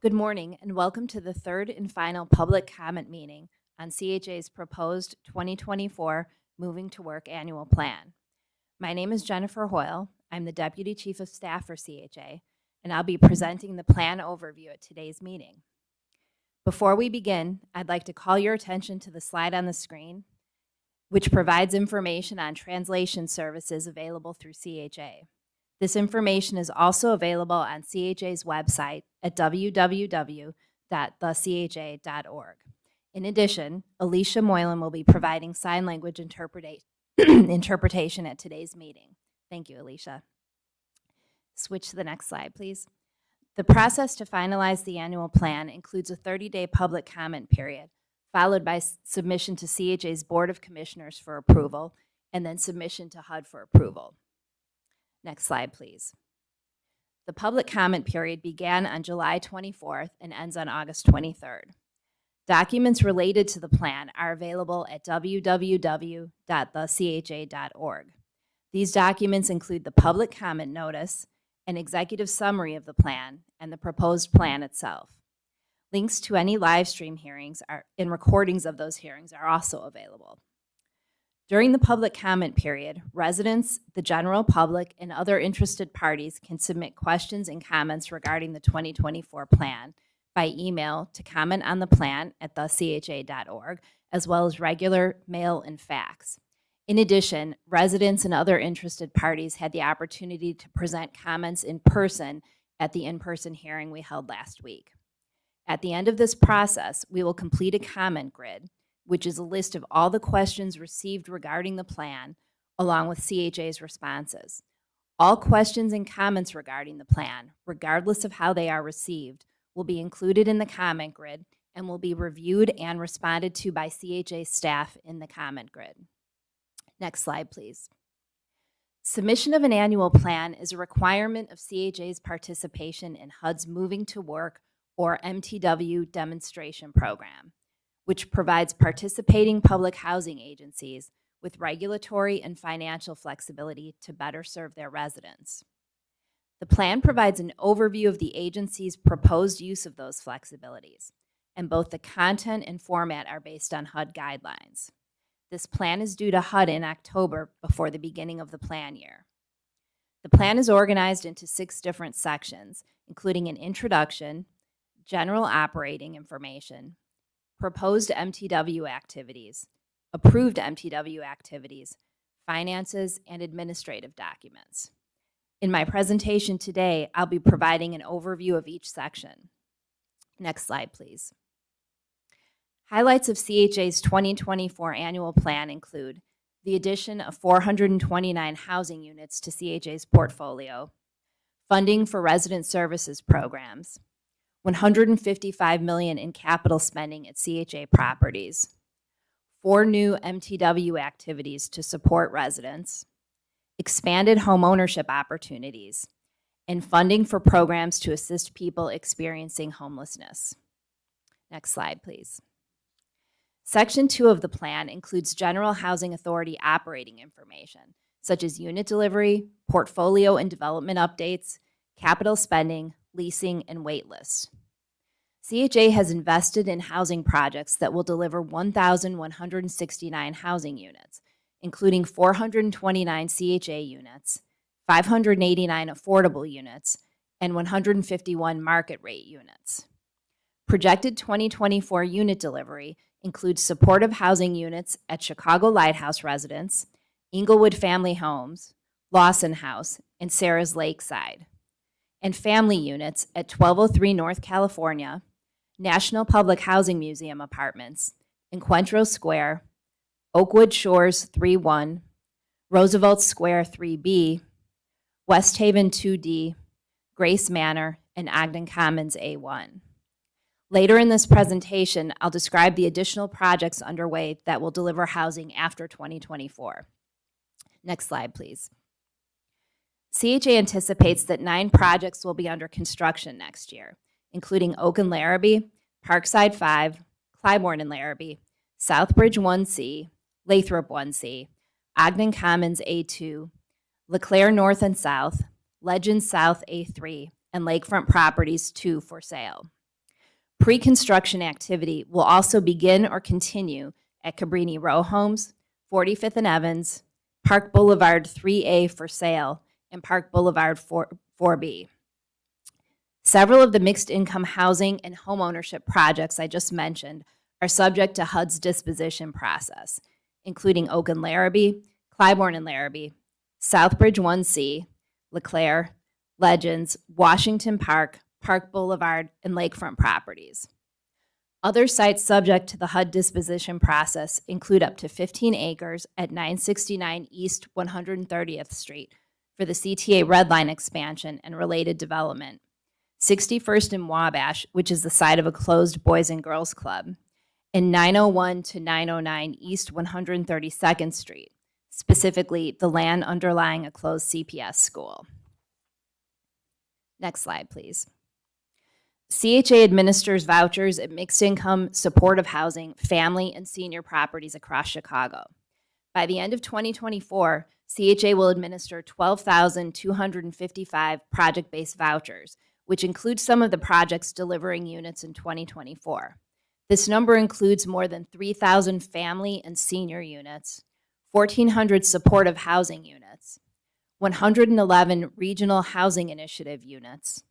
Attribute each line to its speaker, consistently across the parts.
Speaker 1: Good morning and welcome to the third and final public comment meeting on CHA's proposed 2024 Moving to Work Annual Plan. My name is Jennifer Hoyle. I'm the Deputy Chief of Staff for CHA, and I'll be presenting the plan overview at today's meeting. Before we begin, I'd like to call your attention to the slide on the screen, which provides information on translation services available through CHA. This information is also available on CHA's website at www.thecha.org. In addition, Alicia Moylan will be providing sign language interpretation at today's meeting. Thank you, Alicia. Switch to the next slide, please. The process to finalize the annual plan includes a 30-day public comment period, followed by submission to CHA's Board of Commissioners for approval, and then submission to HUD for approval. Next slide, please. The public comment period began on July 24th and ends on August 23rd. Documents related to the plan are available at www.thecha.org. These documents include the public comment notice, an executive summary of the plan, and the proposed plan itself. Links to any live stream hearings and recordings of those hearings are also available. During the public comment period, residents, the general public, and other interested parties can submit questions and comments regarding the 2024 plan by email to comment-on-the-plan@thecha.org, as well as regular mail and fax. In addition, residents and other interested parties had the opportunity to present comments in person at the in-person hearing we held last week. At the end of this process, we will complete a comment grid, which is a list of all the questions received regarding the plan, along with CHA's responses. All questions and comments regarding the plan, regardless of how they are received, will be included in the comment grid and will be reviewed and responded to by CHA staff in the comment grid. Next slide, please. Submission of an annual plan is a requirement of CHA's participation in HUD's Moving to Work, or MTW, demonstration program, which provides participating public housing agencies with regulatory and financial flexibility to better serve their residents. The plan provides an overview of the agency's proposed use of those flexibilities, and both the content and format are based on HUD guidelines. This plan is due to HUD in October before the beginning of the plan year. The plan is organized into 6 different sections, including an introduction, general operating information, proposed MTW activities, approved MTW activities, finances, and administrative documents. In my presentation today, I'll be providing an overview of each section. Next slide, please. Highlights of CHA's 2024 annual plan include the addition of 429 housing units to CHA's portfolio, funding for resident services programs, $155 million in capital spending at CHA properties, 4 new MTW activities to support residents, expanded homeownership opportunities, and funding for programs to assist people experiencing homelessness. Next slide, please. Section 2 of the plan includes General Housing Authority operating information, such as unit delivery, portfolio and development updates, capital spending, leasing, and wait lists. CHA has invested in housing projects that will deliver 1,169 housing units, including 429 CHA units, 589 affordable units, and 151 market rate units. Projected 2024 unit delivery includes supportive housing units at Chicago Lighthouse Residence, Inglewood Family Homes, Lawson House, and Sarah's Lakeside, and family units at 1203 North California, National Public Housing Museum Apartments, Encuentro Square, Oakwood Shores 3-1, Roosevelt Square 3B, West Haven 2D, Grace Manor, and Ogden Commons A1. Later in this presentation, I'll describe the additional projects underway that will deliver housing after 2024. Next slide, please. CHA anticipates that 9 projects will be under construction next year, including Oak and Larrabee, Parkside 5, Clybourne and Larrabee, Southbridge 1C, Lathrop 1C, Ogden Commons A2, LeClaire North and South, Legends South A3, and Lakefront Properties 2 for sale. Pre-construction activity will also begin or continue at Cabrini Row Homes, 45th and Evans, Park Boulevard 3A for sale, and Park Boulevard 4B. Several of the mixed income housing and homeownership projects I just mentioned are subject to HUD's disposition process, including Oak and Larrabee, Clybourne and Larrabee, Southbridge 1C, LeClaire, Legends, Washington Park, Park Boulevard, and lakefront properties. Other sites subject to the HUD disposition process include up to 15 acres at 969 East 130th Street for the CTA Red Line expansion and related development, 61st and Wabash, which is the site of a closed Boys and Girls Club, and 901 to 909 East 132nd Street, specifically the land underlying a closed CPS school. Next slide, please. CHA administers vouchers at mixed income, supportive housing, family, and senior properties across Chicago. By the end of 2024, CHA will administer 12,255 project-based vouchers, which includes some of the projects delivering units in 2024. This number includes more than 3,000 family and senior units, 1,400 supportive housing units, 111 regional housing initiative units,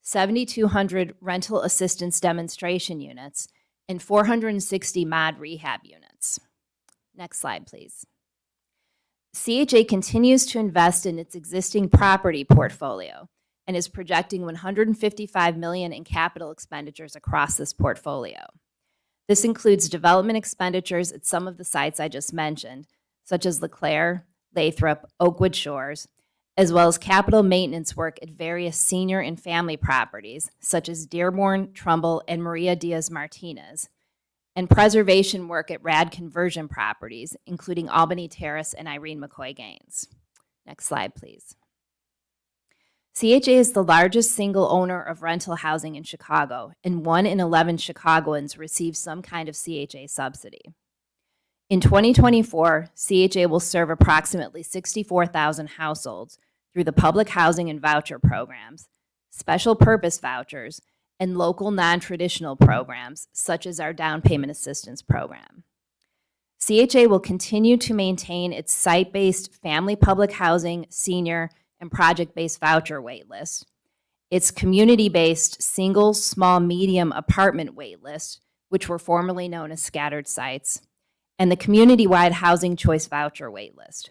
Speaker 1: 7,200 rental assistance demonstration units, and 460 mod rehab units. Next slide, please. CHA continues to invest in its existing property portfolio and is projecting $155 million in capital expenditures across this portfolio. This includes development expenditures at some of the sites I just mentioned, such as LeClaire, Lathrop, Oakwood Shores, as well as capital maintenance work at various senior and family properties, such as Dearborn, Trumbull, and Maria Diaz-Martinez, and preservation work at RAD conversion properties, including Albany Terrace and Irene McCoy Gaines. Next slide, please. CHA is the largest single owner of rental housing in Chicago, and 1 in 11 Chicagoans receive some kind of CHA subsidy. In 2024, CHA will serve approximately 64,000 households through the public housing and voucher programs, special purpose vouchers, and local non-traditional programs, such as our down payment assistance program. CHA will continue to maintain its site-based family public housing, senior, and project-based voucher waitlist, its community-based single, small, medium apartment waitlist, which were formerly known as scattered sites, and the community-wide housing choice voucher waitlist.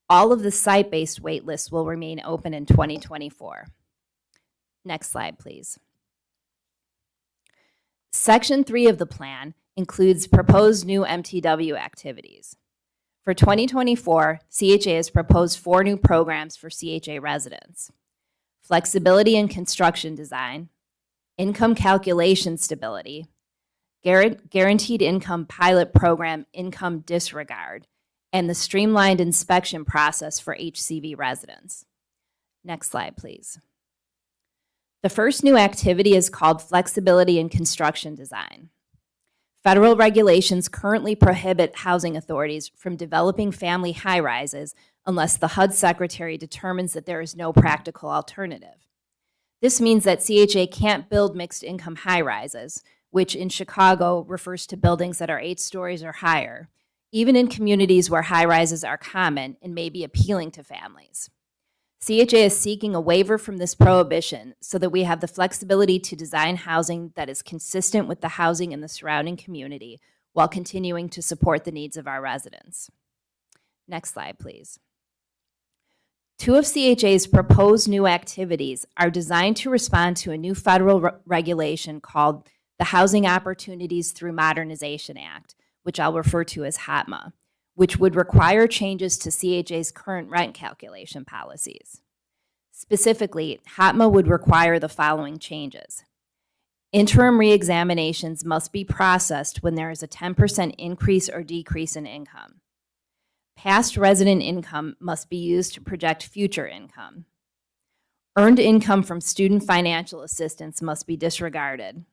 Speaker 1: All of the site-based waitlists will remain open in 2024. Next slide, please. Section 3 of the plan includes proposed new MTW activities. For 2024, CHA has proposed 4 new programs for CHA residents: flexibility in construction design, income calculation stability, guaranteed income pilot program income disregard, and the streamlined inspection process for HCV residents. Next slide, please. The first new activity is called flexibility in construction design. Federal regulations currently prohibit housing authorities from developing family high-rises unless the HUD secretary determines that there is no practical alternative. This means that CHA can't build mixed-income high-rises, which in Chicago refers to buildings that are 8 stories or higher, even in communities where high-rises are common and may be appealing to families. CHA is seeking a waiver from this prohibition so that we have the flexibility to design housing that is consistent with the housing in the surrounding community while continuing to support the needs of our residents. Next slide, please. 2 of CHA's proposed new activities are designed to respond to a new federal regulation called the Housing Opportunities Through Modernization Act, which I'll refer to as HOTMA, which would require changes to CHA's current rent calculation policies. Specifically, HOTMA would require the following changes. Interim reexaminations must be processed when there is a 10% increase or decrease in income. Past resident income must be used to project future income. Earned income from student financial assistance must be disregarded.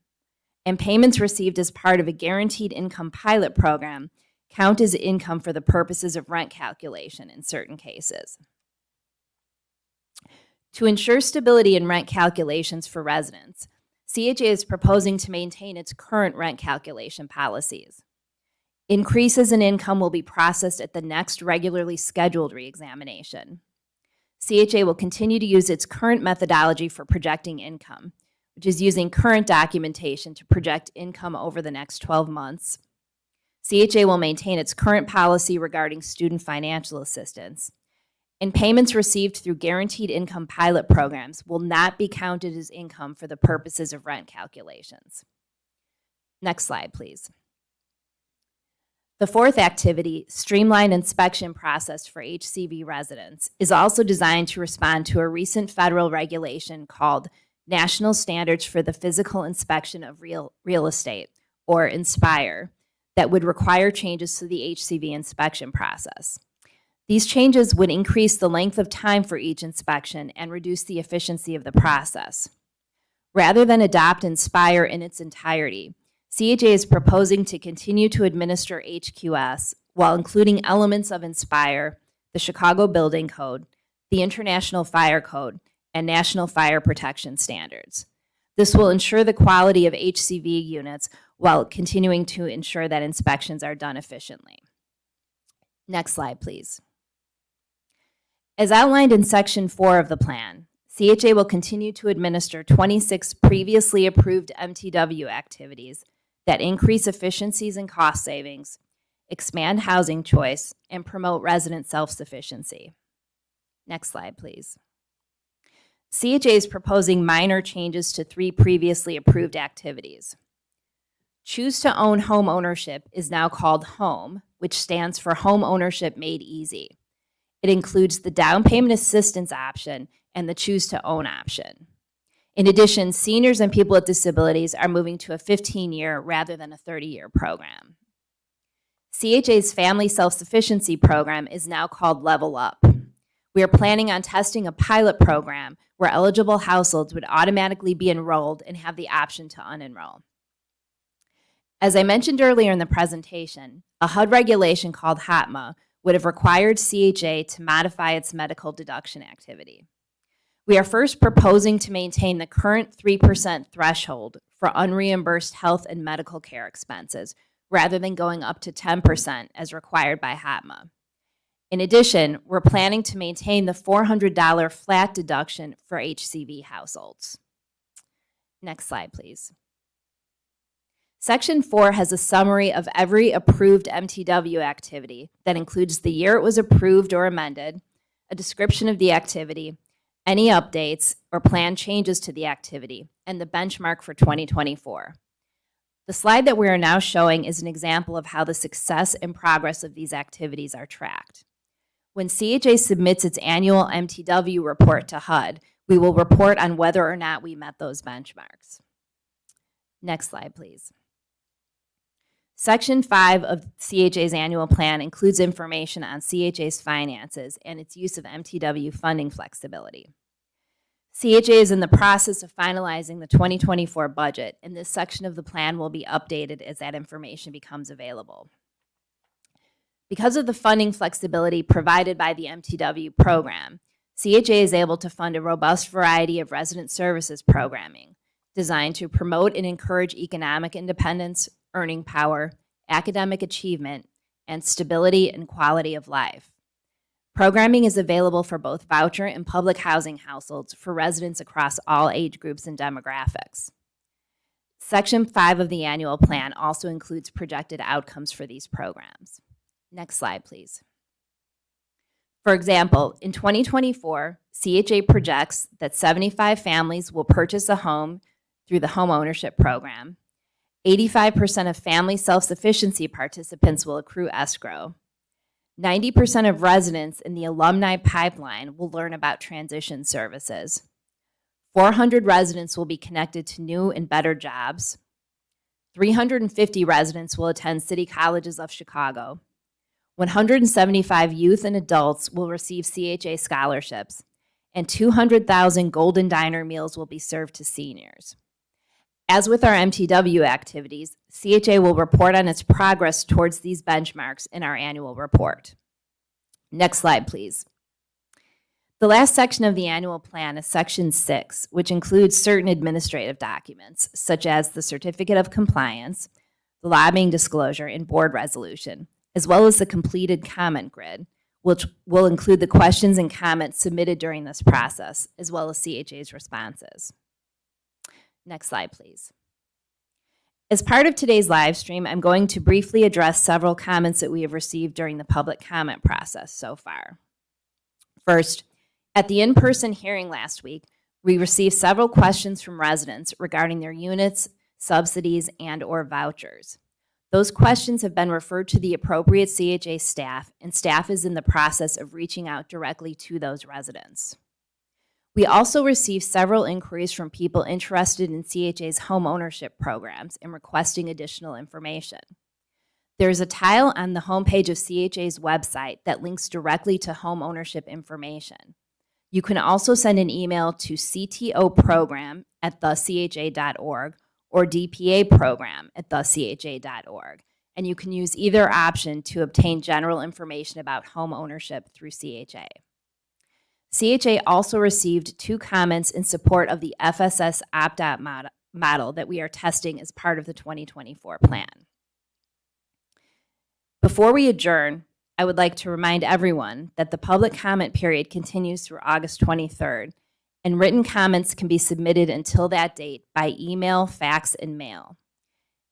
Speaker 1: And payments received as part of a guaranteed income pilot program count as income for the purposes of rent calculation in certain cases. To ensure stability in rent calculations for residents, CHA is proposing to maintain its current rent calculation policies. Increases in income will be processed at the next regularly scheduled reexamination. CHA will continue to use its current methodology for projecting income, which is using current documentation to project income over the next 12 months. CHA will maintain its current policy regarding student financial assistance, and payments received through guaranteed income pilot programs will not be counted as income for the purposes of rent calculations. Next slide, please. The fourth activity, streamlined inspection process for HCV residents, is also designed to respond to a recent federal regulation called National Standards for the Physical Inspection of Real Estate, or INSPIRE, that would require changes to the HCV inspection process. These changes would increase the length of time for each inspection and reduce the efficiency of the process. Rather than adopt INSPIRE in its entirety, CHA is proposing to continue to administer HQS while including elements of INSPIRE, the Chicago Building Code, the International Fire Code, and National Fire Protection Standards. This will ensure the quality of HCV units while continuing to ensure that inspections are done efficiently. Next slide, please. As outlined in Section 4 of the plan, CHA will continue to administer 26 previously approved MTW activities that increase efficiencies and cost savings, expand housing choice, and promote resident self-sufficiency. Next slide, please. CHA is proposing minor changes to 3 previously approved activities. Choose to Own Home Ownership is now called HOME, which stands for Home Ownership Made Easy. It includes the down payment assistance option and the Choose to Own option. In addition, seniors and people with disabilities are moving to a 15-year rather than a 30-year program. CHA's Family Self-Sufficiency Program is now called Level Up. We are planning on testing a pilot program where eligible households would automatically be enrolled and have the option to unenroll. As I mentioned earlier in the presentation, a HUD regulation called HOTMA would have required CHA to modify its medical deduction activity. We are first proposing to maintain the current 3% threshold for unreimbursed health and medical care expenses, rather than going up to 10% as required by HOTMA. In addition, we're planning to maintain the $400 flat deduction for HCV households. Next slide, please. Section 4 has a summary of every approved MTW activity that includes the year it was approved or amended, a description of the activity, any updates or planned changes to the activity, and the benchmark for 2024. The slide that we are now showing is an example of how the success and progress of these activities are tracked. When CHA submits its annual MTW report to HUD, we will report on whether or not we met those benchmarks. Next slide, please. Section 5 of CHA's annual plan includes information on CHA's finances and its use of MTW funding flexibility. CHA is in the process of finalizing the 2024 budget, and this section of the plan will be updated as that information becomes available. Because of the funding flexibility provided by the MTW program, CHA is able to fund a robust variety of resident services programming designed to promote and encourage economic independence, earning power, academic achievement, and stability and quality of life. Programming is available for both voucher and public housing households for residents across all age groups and demographics. Section 5 of the annual plan also includes projected outcomes for these programs. Next slide, please. For example, in 2024, CHA projects that 75 families will purchase a home through the home ownership program. 85% of family self-sufficiency participants will accrue escrow. 90% of residents in the alumni pipeline will learn about transition services. 400 residents will be connected to new and better jobs. 350 residents will attend City Colleges of Chicago. 175 youth and adults will receive CHA scholarships, and 200,000 Golden Diner meals will be served to seniors. As with our MTW activities, CHA will report on its progress towards these benchmarks in our annual report. Next slide, please. The last section of the annual plan is Section 6, which includes certain administrative documents, such as the Certificate of Compliance, the lobbying disclosure, and board resolution, as well as the completed comment grid, which will include the questions and comments submitted during this process, as well as CHA's responses. Next slide, please. As part of today's live stream, I'm going to briefly address several comments that we have received during the public comment process so far. First, at the in-person hearing last week, we received several questions from residents regarding their units, subsidies, and/or vouchers. Those questions have been referred to the appropriate CHA staff, and staff is in the process of reaching out directly to those residents. We also received several inquiries from people interested in CHA's home ownership programs and requesting additional information. There's a tile on the homepage of CHA's website that links directly to home ownership information. You can also send an email to ctoprogram@thecha.org or dpaprogram@thecha.org, and you can use either option to obtain general information about home ownership through CHA. CHA also received 2 comments in support of the FSS opt-out model that we are testing as part of the 2024 plan. Before we adjourn, I would like to remind everyone that the public comment period continues through August 23rd, and written comments can be submitted until that date by email, fax, and mail.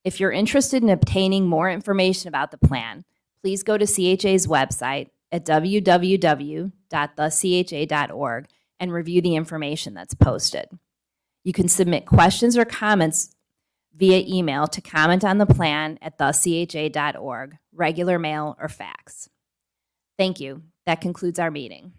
Speaker 1: If you're interested in obtaining more information about the plan, please go to CHA's website at www.thecha.org and review the information that's posted. You can submit questions or comments via email to comment on the plan at thecha.org, regular mail or fax. Thank you. That concludes our meeting.